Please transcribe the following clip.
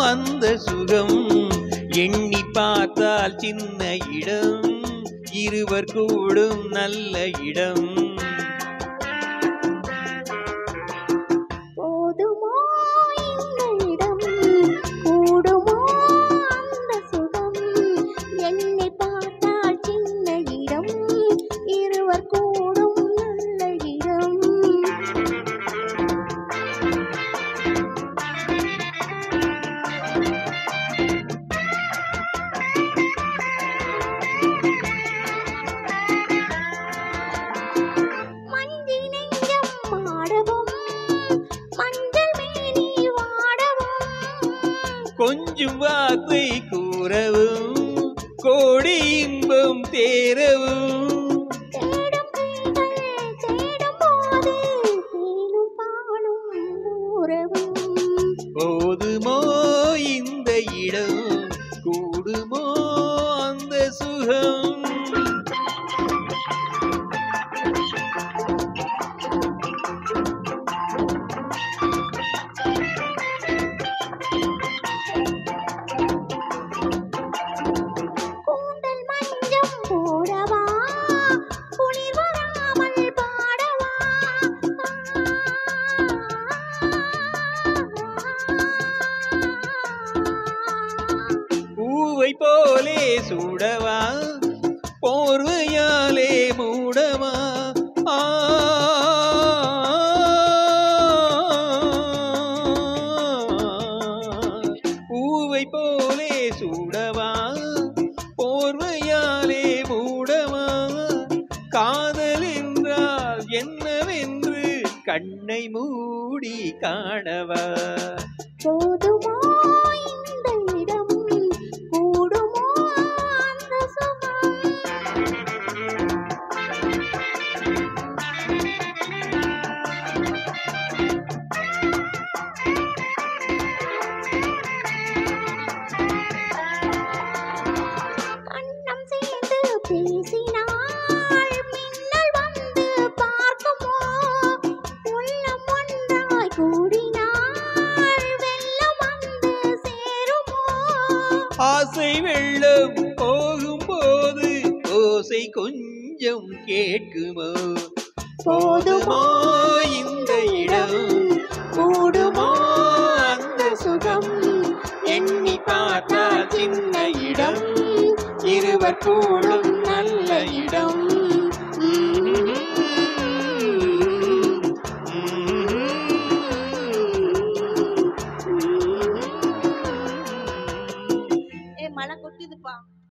அந்த சுகம் எண்ணி பார்த்தால் சின்ன இடம் இருவர் கூடும் நல்ல இடம். போதுமோ இந்த இடம் கூடுமோ அந்த சுகம் என்னை பார்த்தால் சின்ன இடம் இருவர் கூடும் நல்ல இடம். கொஞ்சம் வார்த்தை கூறவும் கோடி இன்பம் தேரவும் போதுமோ இந்த இடம் கூடுமோ அந்த சுகம். பூவை போலே சூடவா போர்வையாலே மூடவா பூவை போலே சூடவா போர்வையாலே மூடவா காதல் என்றால் என்னவென்று கண்ணை மூடி காணவா. போதுமோ இந்த இடம் கூடுமோ அந்த சுகம். கண்ணம் சேர்ந்து பேசினாள் மின்னல் வந்து பார்க்குமோ உள்ளம் ஒன்றாய் கூடினாள் வெள்ளம் வந்து சேருமோ. ஆசை வெள்ளம் போகும்போது ஓசை கொஞ்சம் கேட்குமோ. போதுமோ இந்த இடம் கூடுமோ அந்த சுகம் எண்ணி பார்த்தா சின்ன இடம் இருவர் கூடும் நல்ல இடம். மழை கொட்டுதுப்பா.